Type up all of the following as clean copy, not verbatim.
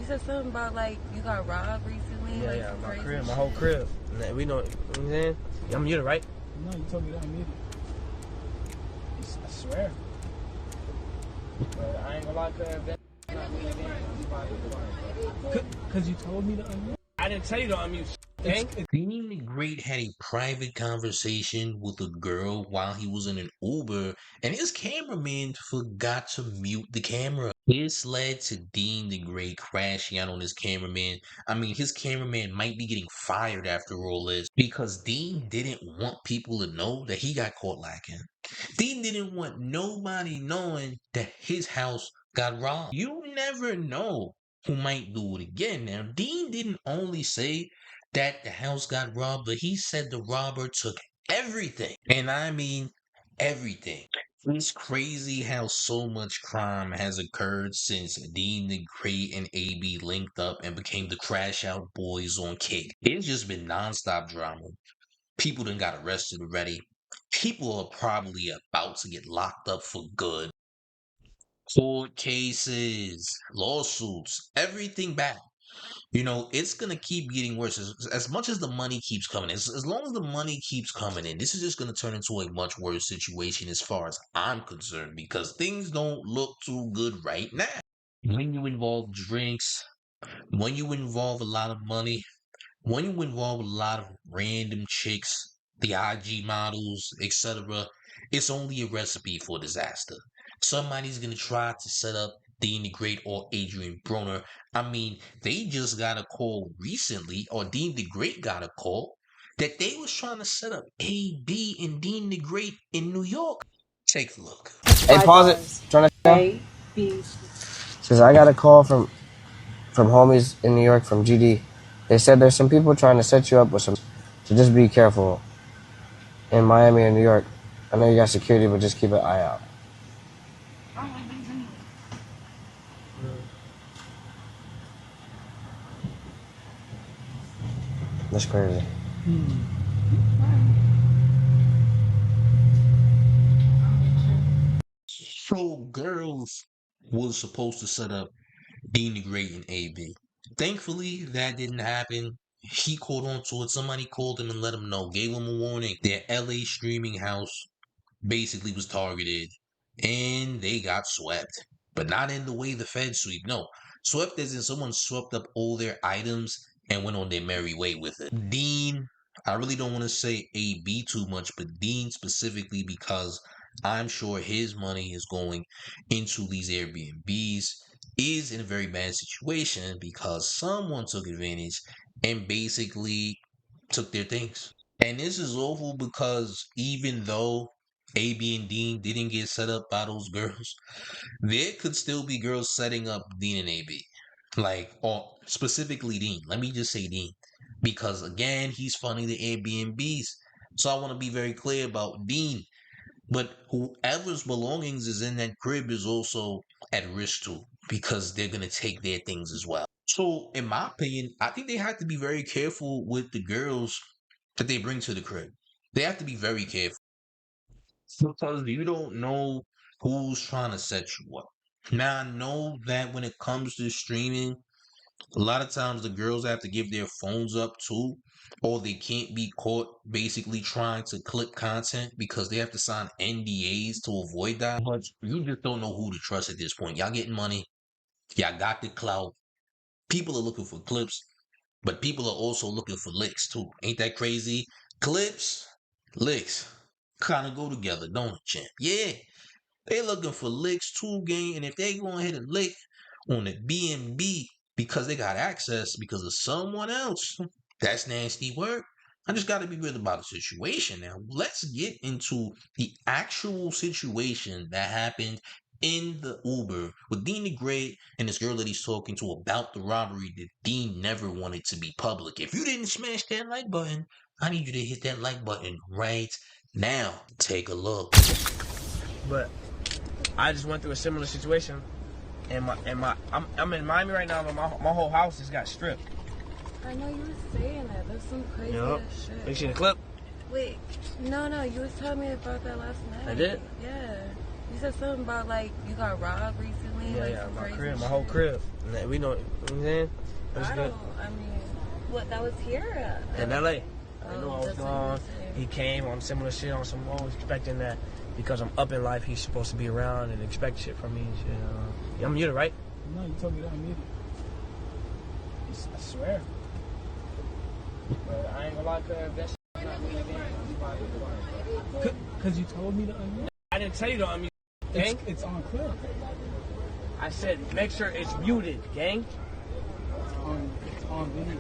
You said something about like you got robbed recently. Yeah, like, yeah, my crazy crib, my shit. whole crib. And we know, you know what I'm saying? I'm muted, right? No, you told me that I'm muted. I swear. But I ain't gonna lie, cause you told me to unmute. I didn't tell you to unmute. Deen The Great had a private conversation with a girl while he was in an Uber, and his cameraman forgot to mute the camera. This led to Deen The Great crashing out on his cameraman. I mean, his cameraman might be getting fired after all this because Dean didn't want people to know that he got caught lacking. Dean didn't want nobody knowing that his house got robbed. You never know who might do it again. Now, Dean didn't only say that the house got robbed, but he said the robber took everything. And I mean everything. It's crazy how so much crime has occurred since Deen The Great and AB linked up and became the Crash Out Boys on Kick. It's just been nonstop drama. People done got arrested already. People are probably about to get locked up for good. Court cases, lawsuits, everything back. You know, it's gonna keep getting worse as much as the money keeps coming in. As long as the money keeps coming in, this is just gonna turn into a much worse situation as far as I'm concerned because things don't look too good right now. When you involve drinks, when you involve a lot of money, when you involve a lot of random chicks, the IG models, etc., it's only a recipe for disaster. Somebody's gonna try to set up Deen The Great or Adrien Broner. I mean, they just got a call recently, or Deen The Great got a call that they was trying to set up AB and Deen The Great in New York. Take a look. Hey, pause it. Turn it down. A, B. Says I got a call from homies in New York from GD. They said there's some people trying to set you up with some, so just be careful. In Miami or New York, I know you got security, but just keep an eye out. That's crazy. So girls was supposed to set up Deen The Great and AB. Thankfully, that didn't happen. He caught on to it. Somebody called him and let him know, gave him a warning. Their LA streaming house basically was targeted and they got swept. But not in the way the Fed sweep. No. Swept as in someone swept up all their items and went on their merry way with it. Dean, I really don't want to say AB too much, but Dean specifically because I'm sure his money is going into these Airbnbs is in a very bad situation because someone took advantage and basically took their things. And this is awful because even though AB and Dean didn't get set up by those girls, there could still be girls setting up Dean and AB. Like, or specifically Dean. Let me just say Dean. Because again, he's funding the Airbnbs. So I want to be very clear about Dean. But whoever's belongings is in that crib is also at risk too, because they're gonna take their things as well. So, in my opinion, I think they have to be very careful with the girls that they bring to the crib. They have to be very careful because you don't know who's trying to set you up. Now, I know that when it comes to streaming, a lot of times the girls have to give their phones up too, or they can't be caught basically trying to clip content because they have to sign NDAs to avoid that. But you just don't know who to trust at this point. Y'all getting money, y'all got the clout. People are looking for clips, but people are also looking for licks too. Ain't that crazy? Clips, licks kind of go together, don't it, champ? Yeah, they looking for licks too, gang. And if they go ahead and lick on the BNB because they got access because of someone else, that's nasty work. I just got to be real about the situation now. Let's get into the actual situation that happened in the Uber with Deen The Great and this girl that he's talking to about the robbery that Dean never wanted to be public. If you didn't smash that like button, I need you to hit that like button right now. Take a look. But I just went through a similar situation, and I'm in Miami right now, but my whole house just got stripped. I know you were saying that. That's some crazy Yup. ass shit. You seen the clip? Wait, no, you was telling me about that last night. I did? Yeah. You said something about like you got robbed recently. Yeah, like, yeah, some my crazy crib, my shit. whole crib. We know, you know what I'm saying? What's I good? don't, I mean, what, that was here? In LA. I Oh, knew I was that's gone. what you He came on similar shit, on some always expecting that because I'm up in life, he's supposed to be around and expect shit from me and shit. Yeah, I'm muted, right? No, you told me that I'm muted. I swear. But I ain't gonna lie, cuz that shit not me again. Because you told me to unmute. I didn't tell you to unmute, gang. It's on clear. I said make sure it's muted, gang. It's on video.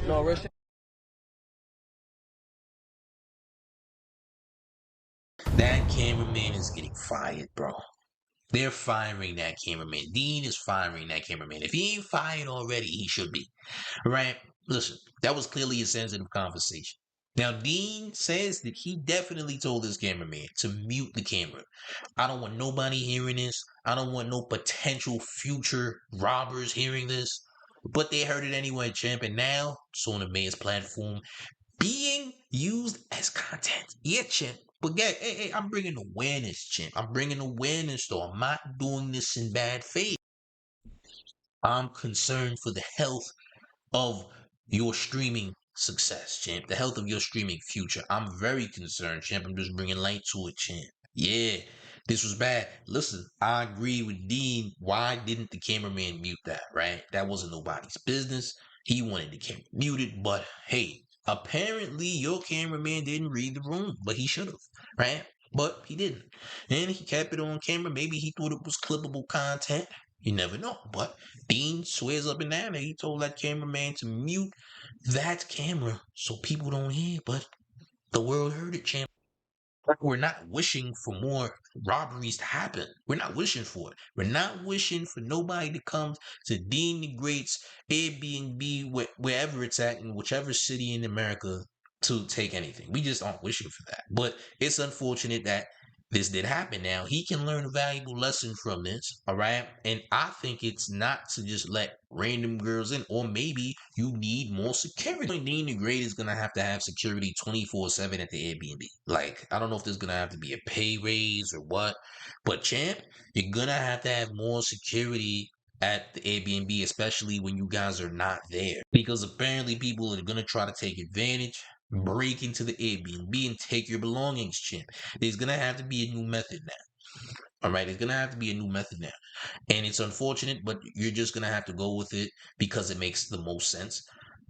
No, real shit. That cameraman is getting fired, bro. They're firing that cameraman. Deen is firing that cameraman. If he ain't fired already, he should be. Right? Listen, that was clearly a sensitive conversation. Now, Deen says that he definitely told this cameraman to mute the camera. I don't want nobody hearing this. I don't want no potential future robbers hearing this. But they heard it anyway, champ. And now it's on the man's platform being used as content. Yeah, champ. But yeah, hey, I'm bringing awareness, champ. I'm bringing awareness, though. I'm not doing this in bad faith. I'm concerned for the health of your streaming success, champ. The health of your streaming future. I'm very concerned, champ. I'm just bringing light to it, champ. Yeah, this was bad. Listen, I agree with Deen. Why didn't the cameraman mute that, right? That wasn't nobody's business. He wanted the camera muted, but hey, apparently your cameraman didn't read the room, but he should have, right? But he didn't. And he kept it on camera. Maybe he thought it was clippable content. You never know. But Dean swears up and down that he told that cameraman to mute that camera so people don't hear, but the world heard it, champ. We're not wishing for more robberies to happen. We're not wishing for it. We're not wishing for nobody to come to Deen the Great's Airbnb, wherever it's at, in whichever city in America, to take anything. We just aren't wishing for that. But it's unfortunate that this did happen. Now, he can learn a valuable lesson from this, all right? And I think it's not to just let random girls in, or maybe you need more security. Dean the Great is going to have security 24/7 at the Airbnb. Like, I don't know if there's going to have to be a pay raise or what, but champ, you're going to have more security at the Airbnb, especially when you guys are not there. Because apparently people are going to try to take advantage, break into the Airbnb and take your belongings, champ. There's going to have to be a new method now. All right, there's going to have to be a new method now. And it's unfortunate, but you're just going to have to go with it because it makes the most sense.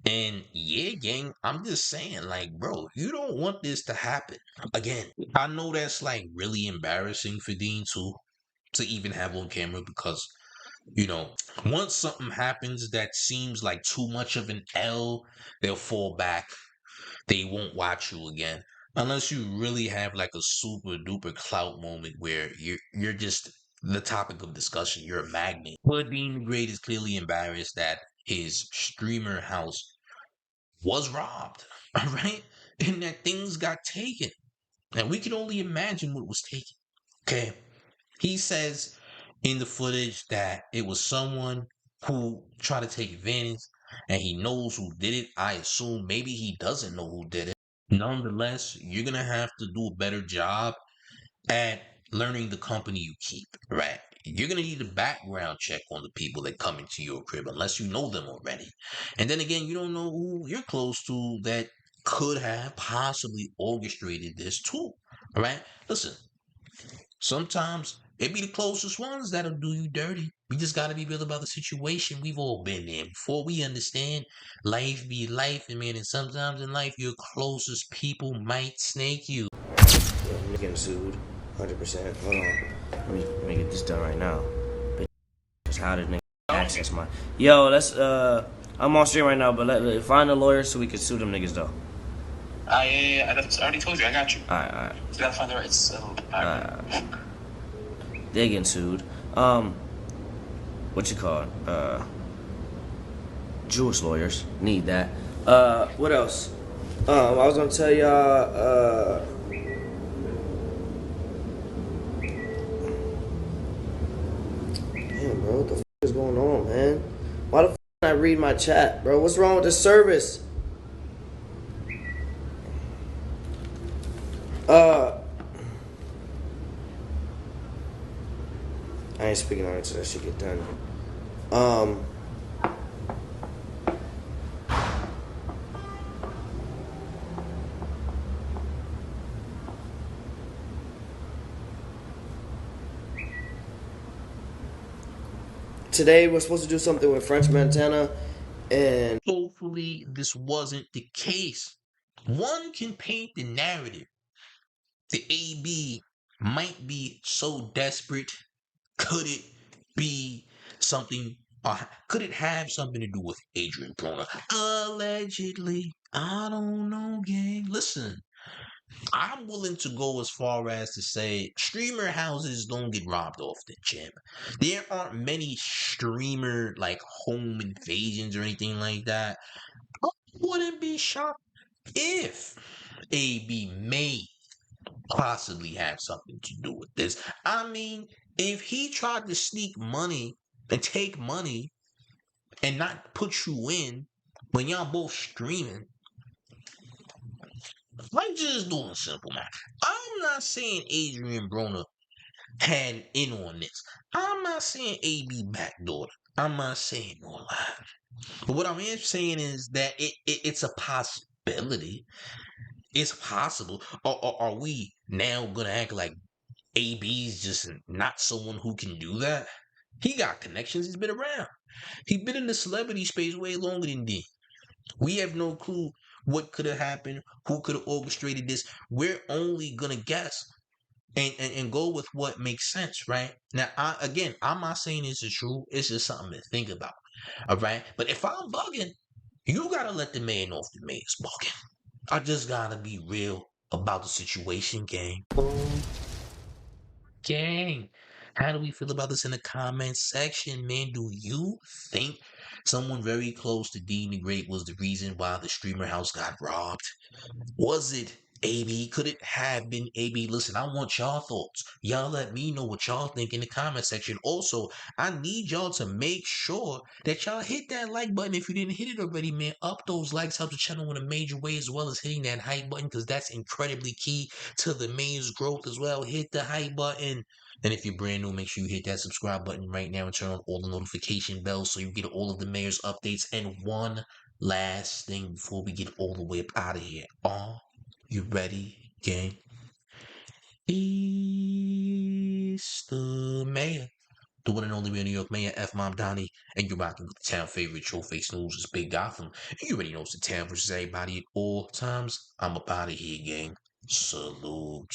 And yeah, gang, I'm just saying, like, bro, you don't want this to happen. Again, I know that's like really embarrassing for Dean too, to even have on camera because, once something happens that seems like too much of an L, they'll fall back. They won't watch you again unless you really have like a super duper clout moment where you're just the topic of discussion. You're a magnet. But Dean the Great is clearly embarrassed that his streamer house was robbed, all right, and that things got taken, and we can only imagine what was taken. Okay, he says in the footage that it was someone who tried to take advantage, and he knows who did it. I assume maybe he doesn't know who did it. Nonetheless, you're gonna have to do a better job at learning the company you keep, right? You're gonna need a background check on the people that come into your crib unless you know them already. And then again, you don't know who you're close to that could have possibly orchestrated this too. All right? Listen, sometimes it be the closest ones that'll do you dirty. We just gotta be real about the situation. We've all been there before. We understand life be life, and man, and sometimes in life your closest people might snake you. I'm getting sued, 100%. Hold on, let me get this done right now. Bitch, how did nigga access my? Yo, let's I'm on stream right now, but find a lawyer so we can sue them niggas though. Yeah, I already told you, I got you. Alright. You gotta find the right, so, alright. They getting sued. What you call it? Jewish lawyers need that. What else? I was gonna tell y'all. Damn, bro, what the f is going on, man? Why the f I read my chat, bro? What's wrong with the service? I ain't speaking on it until that shit get done. Um, today we're supposed to do something with French Montana, and Hopefully, this wasn't the case. One can paint the narrative. The AB might be so desperate. Could it be something? Could it have something to do with Adrien Broner? Allegedly. I don't know, gang. Listen, I'm willing to go as far as to say streamer houses don't get robbed off the gym. There aren't many streamer like home invasions or anything like that. I wouldn't be shocked if AB may possibly have something to do with this. I mean, if he tried to sneak money and take money and not put you in when y'all both streaming, like just doing simple math. I'm not saying Adrien Broner had in on this. I'm not saying AB backdoored. I'm not saying no lie. But what I am saying is that it's a possibility. It's possible. Or are we now gonna act like AB's just not someone who can do that? He got connections. He's been around. He's been in the celebrity space way longer than D. We have no clue what could have happened, who could have orchestrated this. We're only gonna guess and go with what makes sense, right? Now, I'm not saying this is true. It's just something to think about, all right? But if I'm bugging, you gotta let the man off the man is bugging. I just gotta be real about the situation, gang. Gang, how do we feel about this in the comment section, man? Do you think someone very close to Deen The Great was the reason why the streamer house got robbed? Was it AB? Could it have been AB? Listen, I want y'all thoughts. Y'all let me know what y'all think in the comment section. Also, I need y'all to make sure that y'all hit that like button if you didn't hit it already, man. Up those likes helps the channel in a major way, as well as hitting that hype button, because that's incredibly key to the main's growth as well. Hit the hype button. And if you're brand new, make sure you hit that subscribe button right now and turn on all the notification bells so you get all of the mayor's updates. And one last thing before we get all the way up out of here. Are you ready, gang? It's the mayor, the one and only real New York mayor, F. Mom Donnie, and you're rocking with the town favorite Showface News. It's Big Gotham. And you already know it's the town versus everybody at all times. I'm up out of here, gang. Salute.